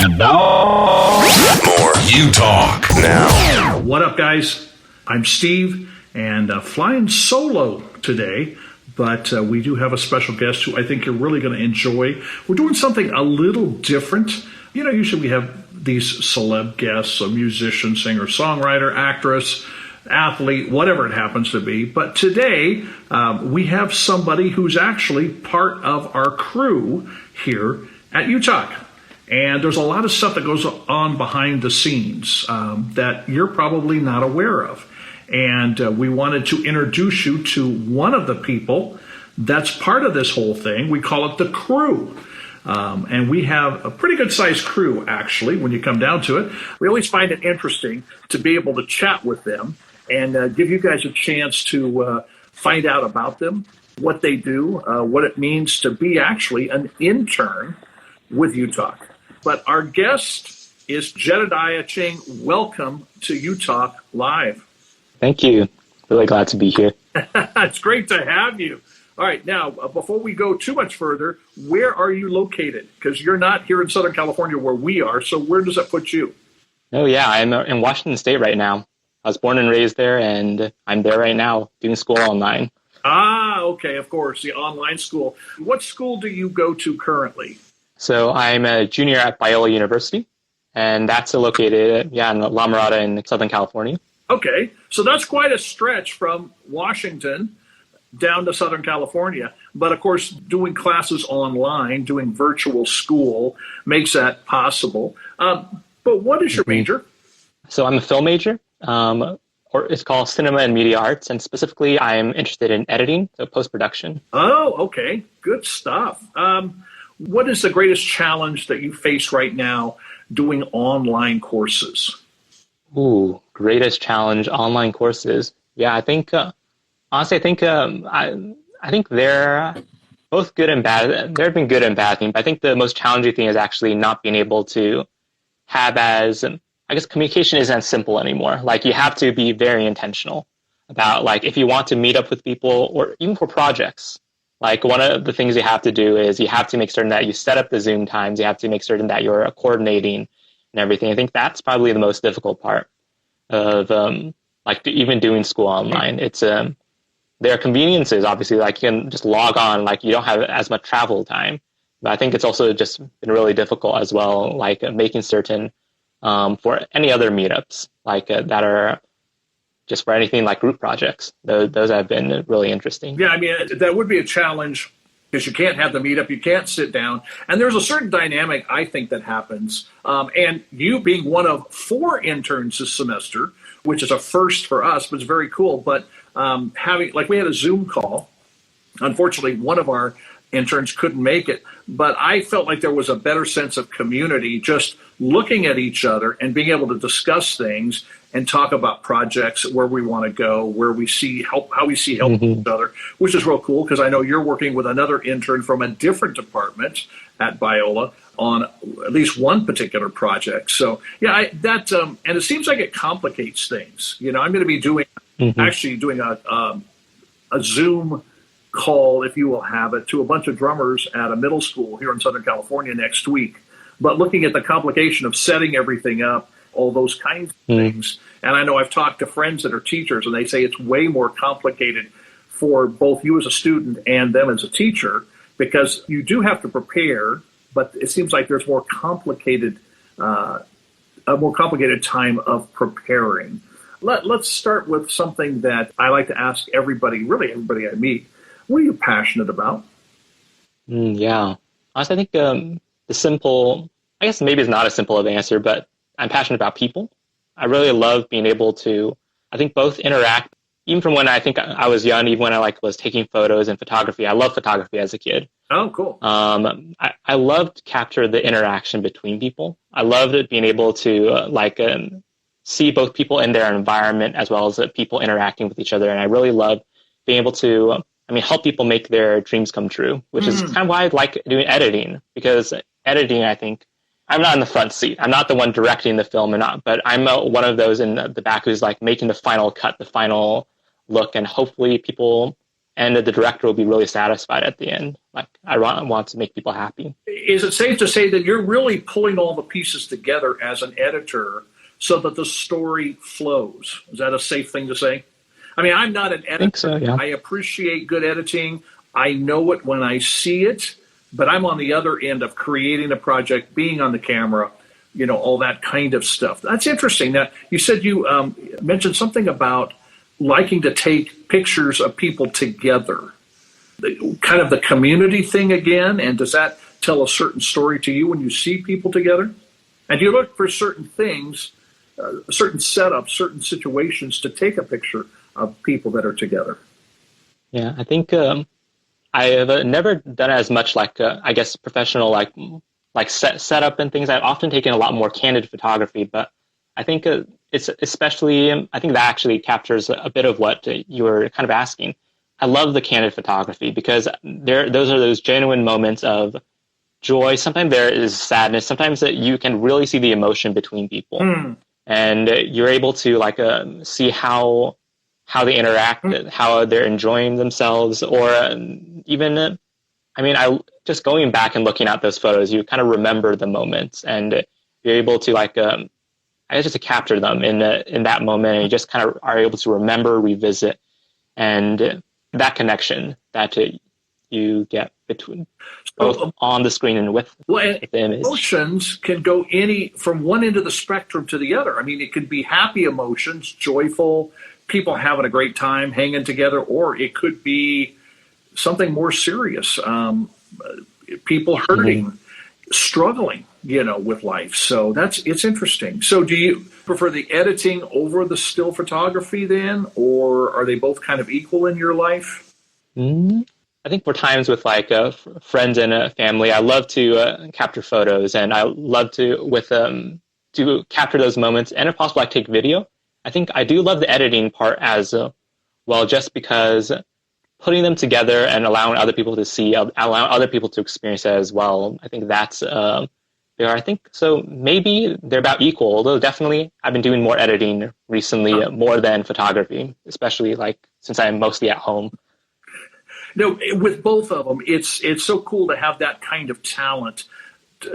And now, more Utalk. Now. What up, guys? I'm Steve, and flying solo today, but we do have a special guest who I think you're really going to enjoy. We're doing something a little different. You know, usually we have these celeb guests, a musician, singer, songwriter, actress, athlete, whatever it happens to be. But today, we have somebody who's actually part of our crew here at Utalk. And there's a lot of stuff that goes on behind the scenes that you're probably not aware of. And we wanted to introduce you to one of the people that's part of this whole thing. We call it the crew. And we have a pretty good-sized crew, actually, when you come down to it. We always find it interesting to be able to chat with them and give you guys a chance to find out about them, what they do, what it means to be actually an intern with Utalk. But our guest is Jedidiah Cheng. Welcome to Utalk Live. Thank you. Really glad to be here. It's great to have you. All right, now, before we go too much further, where are you located? Because you're not here in Southern California where we are, so where does that put you? Oh, yeah, I'm in Washington State right now. I was born and raised there, and I'm there right now doing school online. Ah, okay, of course, the online school. What school do you go to currently? So I'm a junior at Biola University, and that's located in La Mirada in Southern California. Okay, so that's quite a stretch from Washington down to Southern California. But of course, doing classes online, doing virtual school makes that possible. But what is your major? So I'm a film major, or it's called Cinema and Media Arts, and specifically I'm interested in editing, so post-production. Oh, okay, good stuff. What is the greatest challenge that you face right now doing online courses? Ooh, greatest challenge, online courses. Yeah, I think, honestly, I think they're both good and bad. There have been good and bad things, but I think the most challenging thing is actually not being able to have I guess communication isn't as simple anymore. Like, you have to be very intentional about, like, if you want to meet up with people or even for projects. Like, one of the things you have to do is you have to make certain that you set up the Zoom times. You have to make certain that you're coordinating and everything. I think that's probably the most difficult part of even doing school online. It's there are conveniences, obviously, like you can just log on, like you don't have as much travel time. But I think it's also just been really difficult as well, like making certain for any other meetups like that are just for anything like group projects. Those have been really interesting. Yeah, I mean, that would be a challenge because you can't have the meetup, you can't sit down. And there's a certain dynamic, I think, that happens. And you being one of 4 interns this semester, which is a first for us, but it's very cool. But we had a Zoom call. Unfortunately, one of our interns couldn't make it, but I felt like there was a better sense of community just looking at each other and being able to discuss things and talk about projects, where we want to go, where we see help, how we see helping each other, which is real cool because I know you're working with another intern from a different department at Biola on at least one particular project. So yeah, and it seems like it complicates things. You know, I'm going to be doing a Zoom call, if you will have it, to a bunch of drummers at a middle school here in Southern California next week. But looking at the complication of setting everything up, all those kinds of things. And I know I've talked to friends that are teachers, and they say it's way more complicated for both you as a student and them as a teacher, because you do have to prepare, but it seems like there's a more complicated time of preparing. Let's start with something that I like to ask everybody I meet. What are you passionate about? Yeah. Honestly, I think the simple, I guess maybe it's not as simple of an answer, but I'm passionate about people. I really love being able to, I think, both interact, even from when I think I was young, even when I was taking photos and photography. I loved photography as a kid. Oh, cool. I loved capture the interaction between people. I loved it being able to see both people in their environment as well as people interacting with each other. And I really love being able to, help people make their dreams come true, which is kind of why I like doing editing, because editing, I think, I'm not in the front seat. I'm not the one directing the film, but I'm one of those in the back who's like making the final cut, the final look, and hopefully people and the director will be really satisfied at the end. Like, I want to make people happy. Is it safe to say that you're really pulling all the pieces together as an editor so that the story flows? Is that a safe thing to say? I mean, I'm not an editor. I think so, yeah. I appreciate good editing. I know it when I see it, but I'm on the other end of creating a project, being on the camera, all that kind of stuff. That's interesting. Now, you said you mentioned something about liking to take pictures of people together, kind of the community thing again. And does that tell a certain story to you when you see people together? And do you look for certain things, certain setups, certain situations to take a picture of people that are together? Yeah, I think I have never done as much I guess professional setup and things. I've often taken a lot more candid photography, but I think it's especially, I think that actually captures a bit of what you were kind of asking. I love the candid photography because those are those genuine moments of joy. Sometimes there is sadness. Sometimes that you can really see the emotion between people, and you're able to see how they interact, how they're enjoying themselves, or even, I just going back and looking at those photos, you kind of remember the moments, and you're able to I guess just to capture them in that moment, and you just kind of are able to remember, revisit, and that connection that you get between both on the screen and with the image. Emotions can go from one end of the spectrum to the other. I mean, it could be happy emotions, joyful, people having a great time, hanging together, or it could be something more serious, people hurting, struggling, with life. So it's interesting. So do you prefer the editing over the still photography then, or are they both kind of equal in your life? I think for times with friends and family, I love to capture photos, and I love to capture those moments, and if possible, take video. I think I do love the editing part as well, just because putting them together and allowing other people to see, allowing other people to experience it as well. I think that's I think so. Maybe they're about equal, although definitely I've been doing more editing recently, more than photography, especially since I'm mostly at home. No, with both of them, it's so cool to have that kind of talent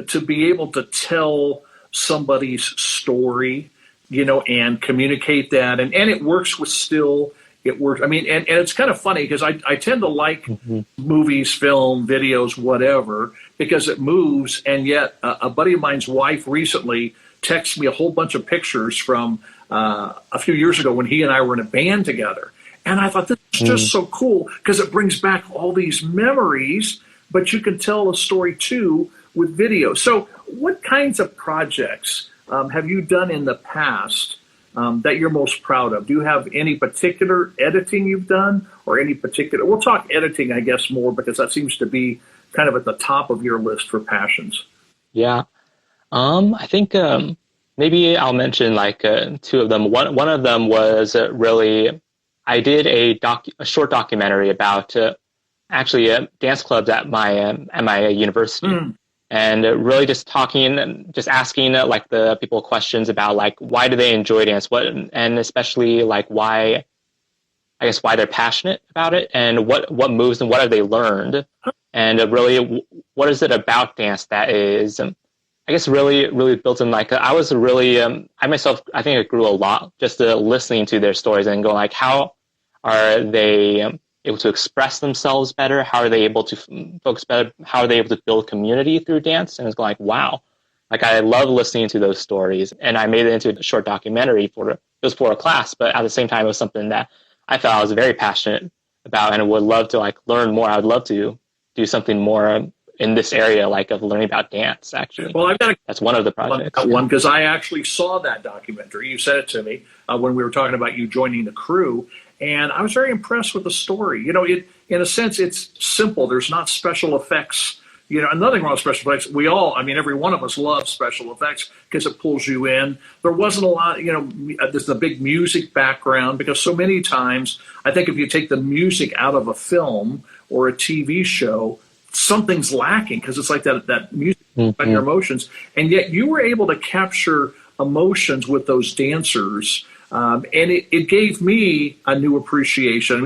to be able to tell somebody's story, and communicate that. And it works with still. It works. I mean, and it's kind of funny because I tend to like movies, film, videos, whatever, because it moves. And yet a buddy of mine's wife recently texted me a whole bunch of pictures from a few years ago when he and I were in a band together. And I thought, this is just so cool because it brings back all these memories, but you can tell a story too with video. So what kinds of projects have you done in the past that you're most proud of? Do you have any particular editing you've done, or any particular, we'll talk editing, I guess, more because that seems to be kind of at the top of your list for passions. Yeah. I think maybe I'll mention two of them. One of them was really, I did a short documentary about actually dance clubs at my university. And really just talking, just asking the people questions about why do they enjoy dance, and especially why they're passionate about it, and what moves them, what have they learned, and really what is it about dance that is, I guess really built in. I was really I myself, I think I grew a lot just listening to their stories and going how are they able to express themselves better? How are they able to focus better? How are they able to build community through dance? And it's like, wow, I love listening to those stories. And I made it into a short documentary it was for a class, but at the same time, it was something that I felt I was very passionate about and would love to learn more. I would love to do something more in this area, of learning about dance, actually. Well, that's one of the projects. One, because I actually saw that documentary. You sent it to me when we were talking about you joining the crew. And I was very impressed with the story. In a sense, it's simple. There's not special effects. And nothing wrong with special effects. Every one of us loves special effects because it pulls you in. There wasn't a lot, there's a big music background because so many times, I think if you take the music out of a film or a TV show, something's lacking because it's that music and your emotions. And yet you were able to capture emotions with those dancers. And it gave me a new appreciation.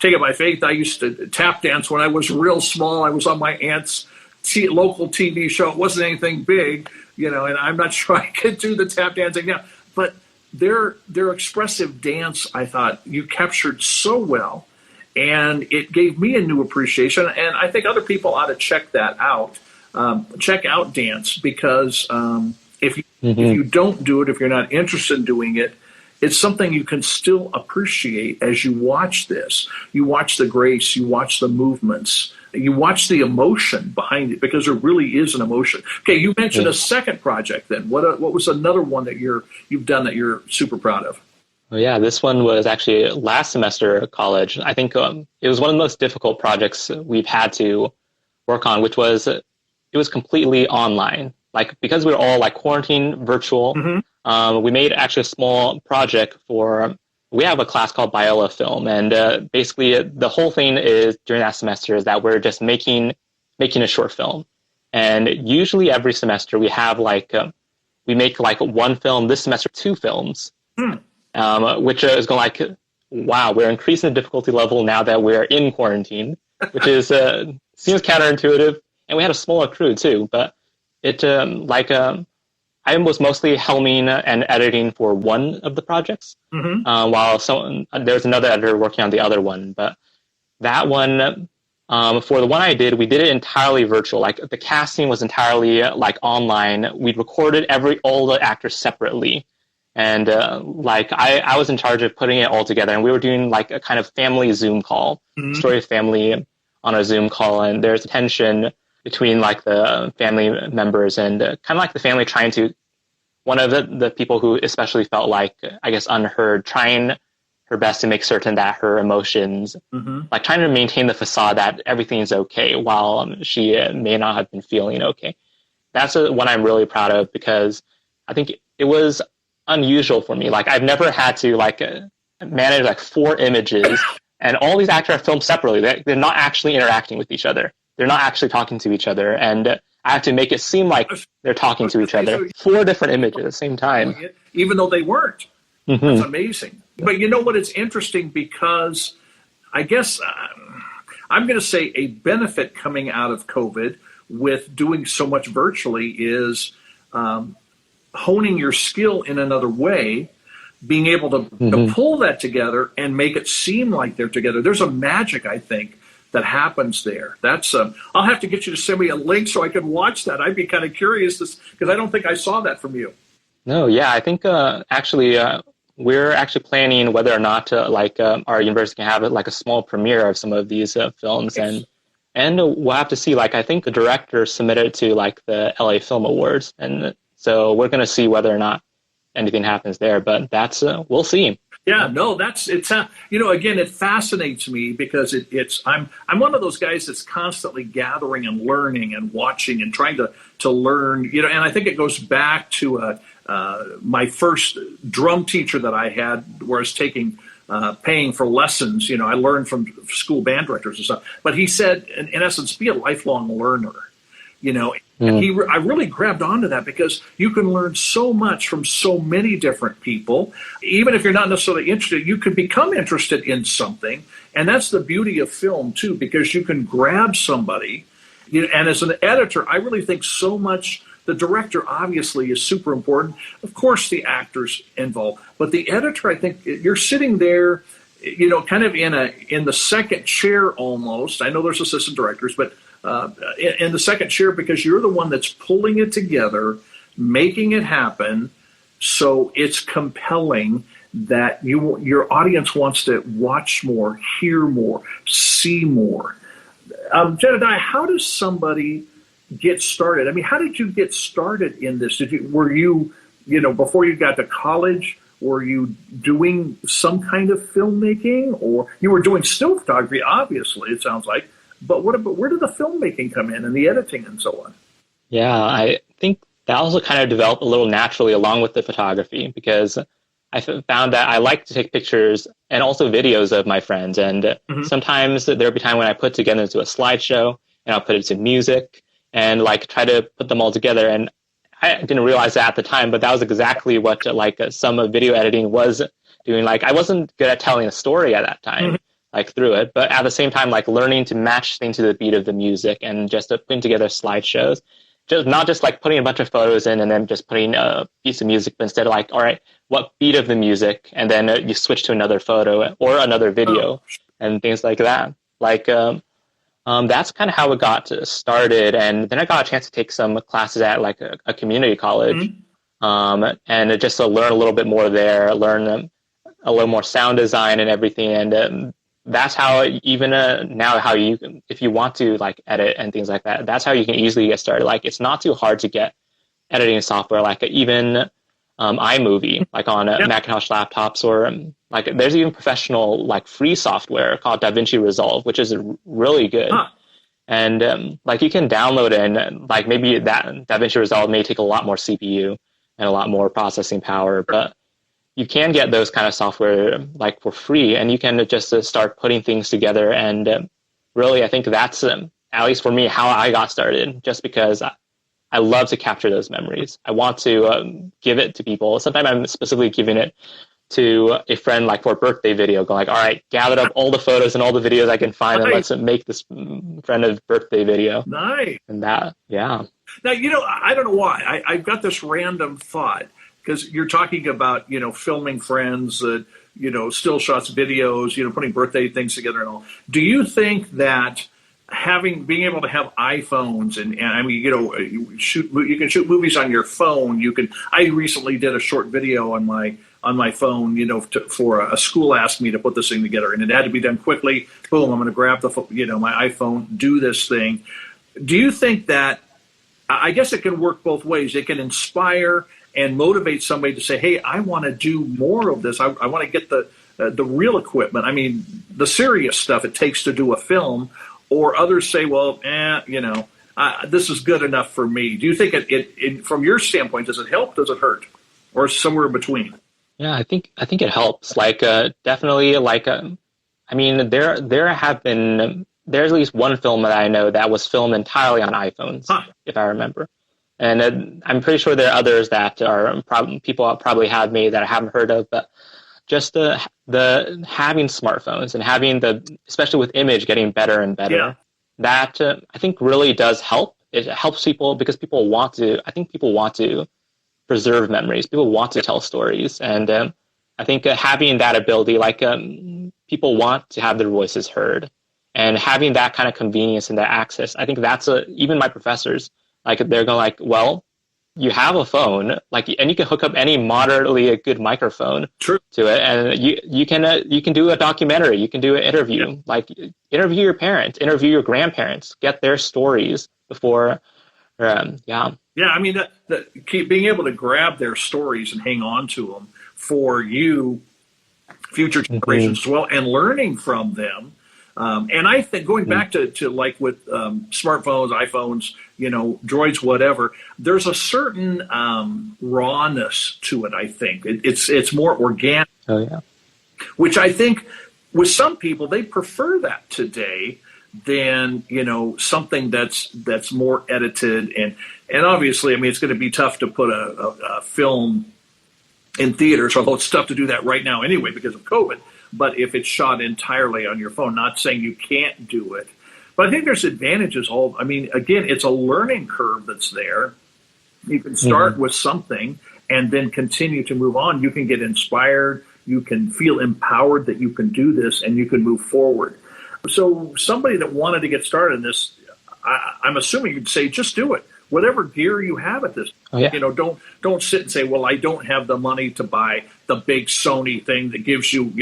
take it by faith. I used to tap dance when I was real small. I was on my aunt's local TV show. It wasn't anything big, and I'm not sure I could do the tap dancing now. But their expressive dance, I thought you captured so well, and it gave me a new appreciation. And I think other people ought to check that out. Check out dance, because if you don't do it, if you're not interested in doing it, it's something you can still appreciate as you watch this. You watch the grace, you watch the movements, you watch the emotion behind it, because there really is an emotion. Okay, you mentioned a second project then. What was another one that you've done that you're super proud of? Well, yeah, this one was actually last semester at college. I think it was one of the most difficult projects we've had to work on, which was it was completely online. Like, because we were all like quarantine virtual, we made actually a small project we have a class called Biola Film. And basically the whole thing is during that semester is that we're just making a short film. And usually every semester we have we make one film, this semester 2 films, which is going wow, we're increasing the difficulty level now that we're in quarantine, which is seems counterintuitive. And we had a smaller crew too, but it I was mostly helming and editing for one of the projects, while there's another editor working on the other one. But that one, for the one I did, we did it entirely virtual. Like, the casting was entirely online. We recorded all the actors separately, and I was in charge of putting it all together. And we were doing a kind of family Zoom call, story of family on a Zoom call, and there's tension between the family members and kind of the family trying to, one of the people who especially felt I guess unheard, trying her best to make certain that her emotions, trying to maintain the facade that everything's okay while she may not have been feeling okay. That's one I'm really proud of, because I think it was unusual for me. I've never had to manage 4 images, and all these actors are filmed separately. They're not actually interacting with each other. They're not actually talking to each other, and I have to make it seem like they're talking to each other. 4 different images at the same time. Even though they weren't. That's amazing. But you know what? It's interesting, because I guess I'm going to say a benefit coming out of COVID with doing so much virtually is honing your skill in another way, being able to pull that together and make it seem like they're together. There's a magic, I think, that happens there. That's I'll have to get you to send me a link so I can watch that. I'd be kind of curious, because I don't think I saw that from you. No, yeah, I think actually we're actually planning whether or not our university can have a small premiere of some of these films, and we'll have to see. I think the director submitted it to the LA Film Awards, and so we're going to see whether or not anything happens there. But that's we'll see. Yeah, no, it's again, it fascinates me, because I'm one of those guys that's constantly gathering and learning and watching and trying to learn, and I think it goes back to my first drum teacher that I had, where I was paying for lessons. I learned from school band directors and stuff, but he said, in essence, be a lifelong learner. And I really grabbed onto that, because you can learn so much from so many different people. Even if you're not necessarily interested, you could become interested in something. And that's the beauty of film too, because you can grab somebody. And as an editor, I really think so much, the director obviously is super important. Of course, the actors involved, but the editor, I think you're sitting there, kind of in the second chair almost. I know there's assistant directors, but in the second chair, because you're the one that's pulling it together, making it happen, so it's compelling that your audience wants to watch more, hear more, see more. Jedidiah, how does somebody get started? I mean, how did you get started in this? Were you before you got to college, were you doing some kind of filmmaking, or you were doing still photography? Obviously, it sounds like. But where did the filmmaking come in and the editing and so on? Yeah, I think that also kind of developed a little naturally along with the photography, because I found that I like to take pictures and also videos of my friends. And sometimes there'll be time when I put together into a slideshow, and I'll put it to music and try to put them all together. And I didn't realize that at the time, but that was exactly what some video editing was doing. I wasn't good at telling a story at that time. like through it, but at the same time, like learning to match things to the beat of the music and just putting together slideshows. Just not just like putting a bunch of photos in and then just putting a piece of music, but instead of like, all right, what beat of the music? And then you switch to another photo or another video and things like that. Like, that's kind of how it got started. And then I got a chance to take some classes at like a community college, and just to learn a little bit more there, learn a little more sound design and everything. And that's how even now how you can, if you want to like edit and things like that, that's how you can easily get started. Like it's not too hard to get editing software, like even iMovie, like on Macintosh laptops, or like there's even professional like free software called DaVinci Resolve, which is really good. And like you can download it, and like maybe that DaVinci Resolve may take a lot more CPU and a lot more processing power, but you can get those kind of software like for free, and you can just start putting things together. And really, I think that's, at least for me, how I got started, just because I love to capture those memories. I want to give it to people. Sometimes I'm specifically giving it to a friend like for a birthday video, going like, all right, gathered up all the photos and all the videos I can find, and let's make this friend a birthday video. Nice. And that, yeah. Now, I don't know why. I've got this random thought, because you're talking about, filming friends, still shots, videos, putting birthday things together and all. Do you think that being able to have iPhones and I mean, you can shoot movies on your phone. I recently did a short video on my phone, for a school asked me to put this thing together, and it had to be done quickly. Boom, I'm going to grab my iPhone, do this thing. Do you think that, I guess it can work both ways. It can inspire and motivate somebody to say, hey, I want to do more of this. I want to get the real equipment. I mean, the serious stuff it takes to do a film. Or others say, well, this is good enough for me. Do you think it from your standpoint, does it help? Does it hurt? Or somewhere in between? Yeah, I think it helps. Like, definitely, like, I mean, there's at least one film that I know that was filmed entirely on iPhones, if I remember. And I'm pretty sure there are others that are people probably have made that I haven't heard of, but just the having smartphones and having especially with image getting better and better, that I think really does help. It helps people because people want to preserve memories. People want to tell stories. And I think having that ability, like people want to have their voices heard, and having that kind of convenience and that access, I think that's even my professors, like they're going like, well, you have a phone, like, and you can hook up any moderately good microphone to it, and you can do a documentary, you can do an interview, like interview your parents, interview your grandparents, get their stories before, Yeah, I mean, being able to grab their stories and hang on to them for you, future generations as well, and learning from them. And I think going back to like with smartphones, iPhones, droids, whatever, there's a certain rawness to it. I think it's more organic. Oh yeah. Which I think with some people, they prefer that today than something that's more edited and obviously, I mean, it's going to be tough to put a film in theaters, although it's tough to do that right now anyway because of COVID. But if it's shot entirely on your phone, not saying you can't do it, but I think there's advantages. Again, it's a learning curve that's there. You can start with something and then continue to move on. You can get inspired. You can feel empowered that you can do this and you can move forward. So somebody that wanted to get started in this, I'm assuming you'd say, just do it. Whatever gear you have at this, don't sit and say, well, I don't have the money to buy the big Sony thing that gives you,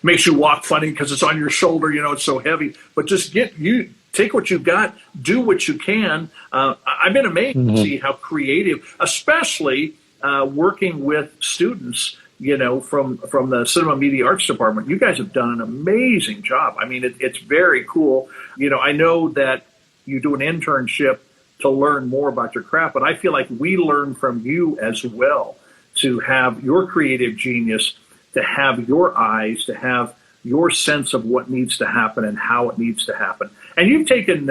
makes you walk funny because it's on your shoulder, it's so heavy. But just take what you've got, do what you can. I've been amazed to see how creative, especially working with students, from the Cinema Media Arts Department. You guys have done an amazing job. I mean, it's very cool. I know that you do an internship to learn more about your craft, but I feel like we learn from you as well, to have your creative genius, to have your eyes, to have your sense of what needs to happen and how it needs to happen. And you've taken,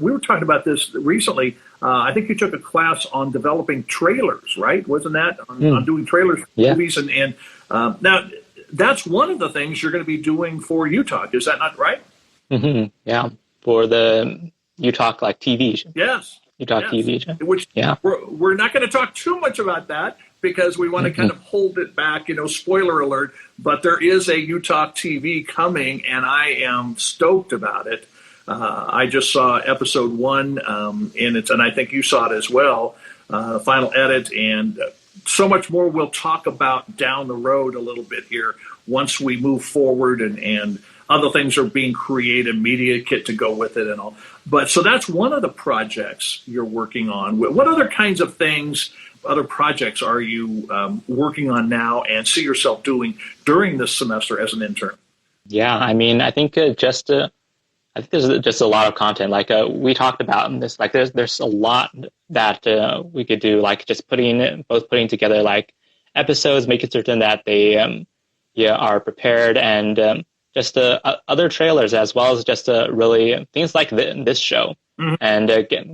we were talking about this recently, I think you took a class on developing trailers, right? Wasn't that? On doing trailers for movies. And now, that's one of the things you're going to be doing for Utalk. Is that not right? Yeah, for the Utalk like TV. Yes. Utalk Yes. TV. Which Yeah. we're not going to talk too much about that because we want to kind of hold it back, spoiler alert, but there is a Utalk TV coming and I am stoked about it. I just saw episode 1 and I think you saw it as well, final edit, and so much more we'll talk about down the road a little bit here once we move forward and other things are being created, media kit to go with it and all. But so that's one of the projects you're working on. What other kinds of things, other projects are you working on now and see yourself doing during this semester as an intern? Yeah, I mean, I think there's just a lot of content. Like we talked about this. Like there's a lot that we could do. Like just putting together like episodes, making certain that they are prepared, and just other trailers, as well as just really things like this show, and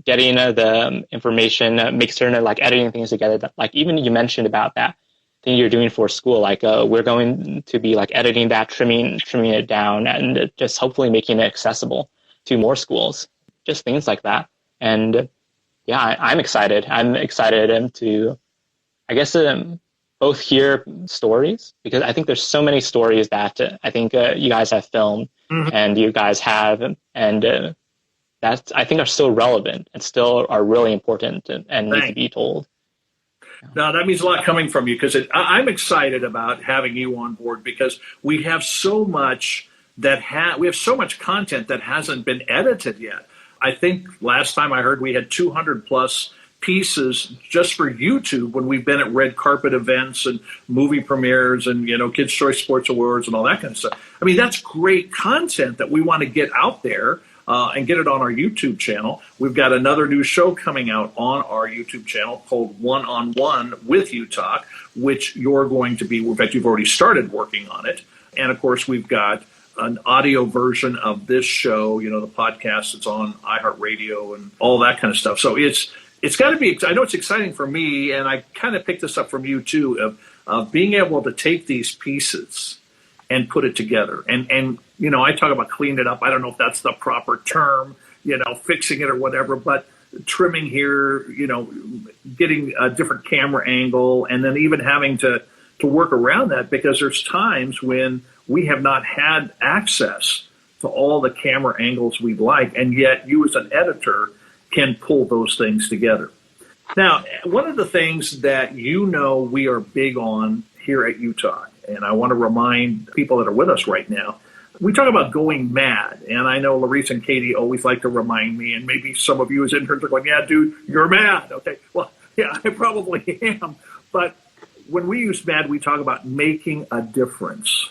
getting the information, make certain like editing things together. That, like even you mentioned about that thing you're doing for school, like we're going to be like editing that, trimming it down, and just hopefully making it accessible to more schools. Just things like that. And yeah, I'm excited. I'm excited to, I guess, both hear stories, because I think there's so many stories that I think you guys have filmed and you guys have, and that I think are still relevant and still are really important and need to be told. No, that means a lot coming from you, because I'm excited about having you on board, because we have so much we have so much content that hasn't been edited yet. I think last time I heard we had 200 plus pieces just for YouTube when we've been at red carpet events and movie premieres and Kids' Choice Sports Awards and all that kind of stuff. I mean, that's great content that we want to get out there and get it on our YouTube channel. We've got another new show coming out on our YouTube channel called One on One with Utalk, which you're going to be, in fact, you've already started working on it. And of course, we've got an audio version of this show, the podcast that's on iHeartRadio and all that kind of stuff. So it's got to be, I know it's exciting for me, and I kind of picked this up from you too, of being able to take these pieces and put it together. And I talk about cleaning it up. I don't know if that's the proper term, fixing it or whatever, but trimming here, getting a different camera angle, and then even having to work around that, because there's times when we have not had access to all the camera angles we'd like, and yet you as an editor can pull those things together. Now, one of the things that we are big on here at Utalk, and I want to remind people that are with us right now, we talk about going mad. And I know Larissa and Katie always like to remind me, and maybe some of you as interns are going, yeah, dude, you're mad. Okay, well, yeah, I probably am. But when we use mad, we talk about making a difference.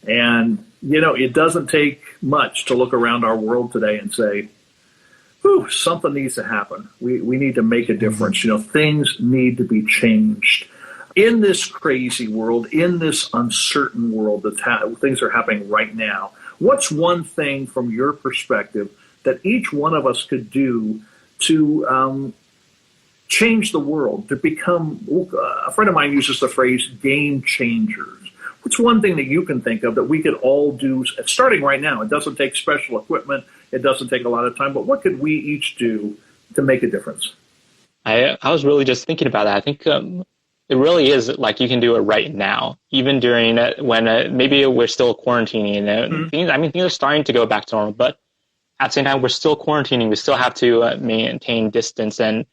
And, it doesn't take much to look around our world today and say, whew, something needs to happen. We need to make a difference. Things need to be changed. In this crazy world, in this uncertain world that things are happening right now, what's one thing from your perspective that each one of us could do to change the world, to become, a friend of mine uses the phrase game changers. What's one thing that you can think of that we could all do starting right now? It doesn't take special equipment. It doesn't take a lot of time, but what could we each do to make a difference? I was really just thinking about that. I think it really is like you can do it right now, even during when maybe we're still quarantining. Things are starting to go back to normal, but at the same time, we're still quarantining. We still have to maintain distance and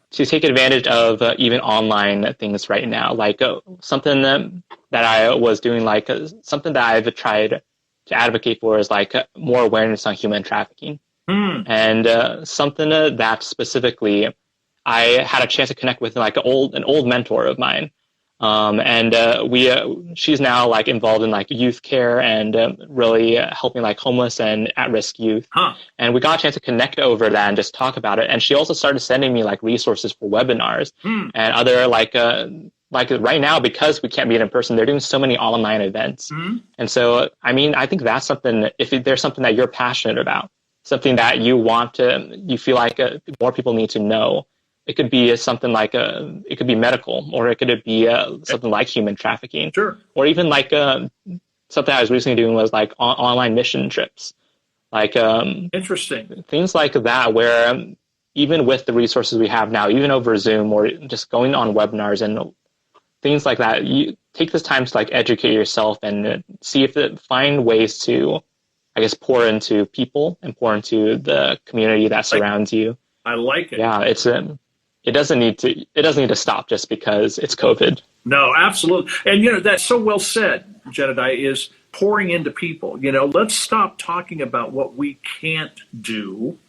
to take advantage of even online things right now. Like something that I was doing, like something that I've tried to advocate for is like more awareness on human trafficking. And something that specifically I had a chance to connect with like an old mentor of mine. She's now like involved in like youth care and really helping like homeless and at-risk youth. And we got a chance to connect over that and just talk about it. And she also started sending me like resources for webinars and other like right now, because we can't meet in person, they're doing so many online events. And so, I think that's something, if there's something that you're passionate about, something that you feel like more people need to know, it could be something like it could be medical, or it could be something like human trafficking, Sure. or even like something I was recently doing was like online mission trips, like Interesting. things like that, where even with the resources we have now, even over Zoom or just going on webinars and things like that, you take this time to like educate yourself and see if find ways to, I guess, pour into people and pour into the community that surrounds you. I like it. Yeah, it doesn't need to stop just because it's COVID. No, absolutely. And, that's so well said, Jedidiah, is pouring into people. Let's stop talking about what we can't do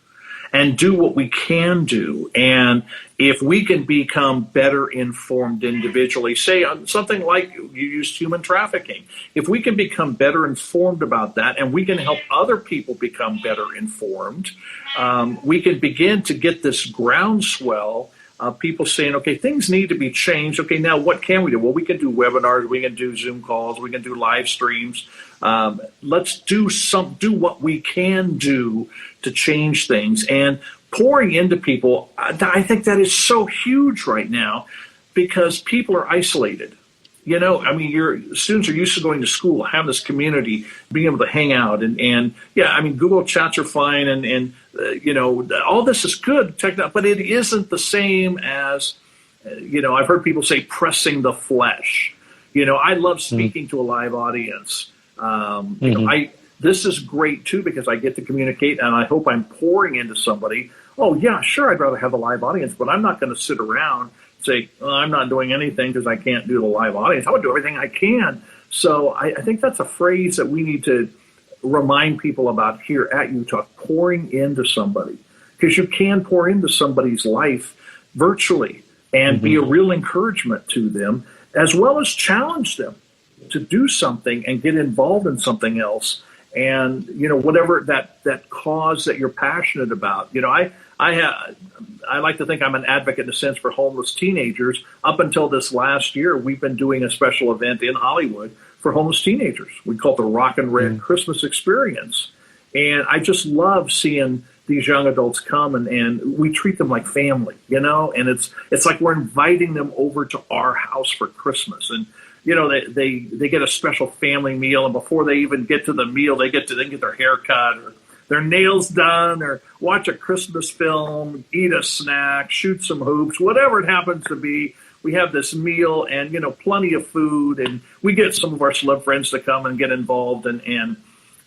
and do what we can do. And if we can become better informed individually, say on something like you used human trafficking, if we can become better informed about that and we can help other people become better informed, we can begin to get this groundswell of people saying, okay, things need to be changed. Okay, now what can we do? Well, we can do webinars, we can do Zoom calls, we can do live streams. Let's do what we can do to change things. And pouring into people, I think that is so huge right now because people are isolated. Your students are used to going to school, having this community, being able to hang out, and Google Chats are fine, and all this is good, but it isn't the same as, I've heard people say pressing the flesh. I love speaking to a live audience. This is great too because I get to communicate, and I hope I'm pouring into somebody. Oh yeah, sure, I'd rather have a live audience, but I'm not going to sit around say, I'm not doing anything because I can't do the live audience. I would do everything I can. So I think that's a phrase that we need to remind people about here at Utalk, pouring into somebody. Because you can pour into somebody's life virtually and be a real encouragement to them, as well as challenge them to do something and get involved in something else. And, whatever that cause that you're passionate about. I like to think I'm an advocate in a sense for homeless teenagers. Up until this last year, we've been doing a special event in Hollywood for homeless teenagers. We call it the Rock and Red Christmas Experience. And I just love seeing these young adults come and we treat them like family, and it's like we're inviting them over to our house for Christmas. And, they get a special family meal. And before they even get to the meal, they get their hair cut or their nails done or watch a Christmas film, eat a snack, shoot some hoops, whatever it happens to be. We have this meal and, plenty of food. And we get some of our celeb friends to come and get involved and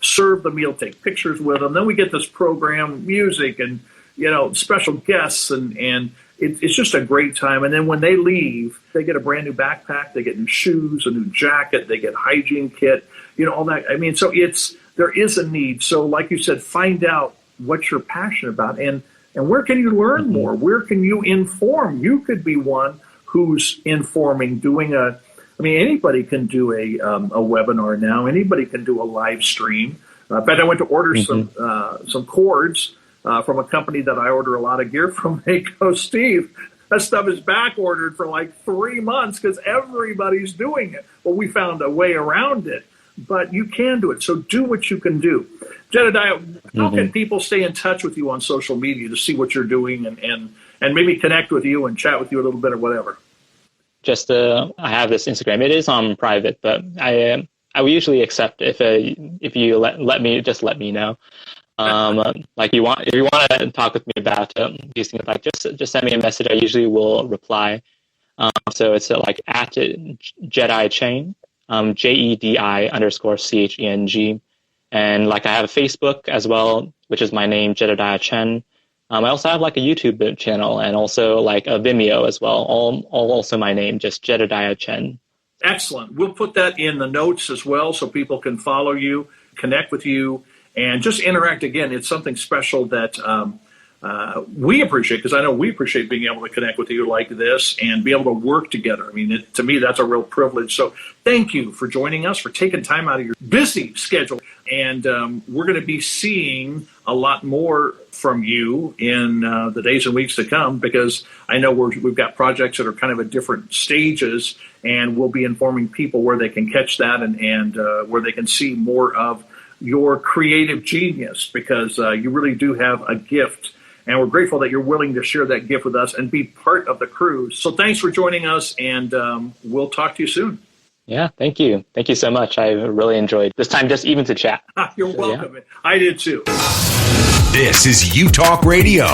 serve the meal, take pictures with them. Then we get this program, music and, special guests. And it's just a great time. And then when they leave, they get a brand new backpack. They get new shoes, a new jacket. They get hygiene kit, all that. So there is a need. So like you said, find out what you're passionate about and where can you learn more? Where can you inform? You could be one who's informing, anybody can do a webinar now. Anybody can do a live stream. In fact, I went to order some cords from a company that I order a lot of gear from. They go, Steve, that stuff is back ordered for like 3 months because everybody's doing it. Well, we found a way around it. But you can do it. So do what you can do. Jedidiah, how can people stay in touch with you on social media to see what you're doing and maybe connect with you and chat with you a little bit or whatever? Just I have this Instagram. It is on private, but I will usually accept if you let me know. If you want to talk with me about these things, like just send me a message. I usually will reply. So it's like at Jedidiah Cheng. JEDI_CHENG. And like I have a Facebook as well, which is my name, Jedidiah Cheng. I also have like a YouTube channel and also like a Vimeo as well. All also my name, just Jedidiah Cheng. Excellent. We'll put that in the notes as well so people can follow you, connect with you, and just interact. Again, it's something special that we appreciate, because I know we appreciate being able to connect with you like this and be able to work together. To me, that's a real privilege. So thank you for joining us, for taking time out of your busy schedule. And we're going to be seeing a lot more from you in the days and weeks to come, because I know we've got projects that are kind of at different stages, and we'll be informing people where they can catch that and where they can see more of your creative genius, because you really do have a gift And we're grateful that you're willing to share that gift with us and be part of the cruise. So thanks for joining us, and we'll talk to you soon. Yeah, thank you. Thank you so much. I really enjoyed this time just even to chat. You're welcome. Yeah. I did too. This is Utalk Radio.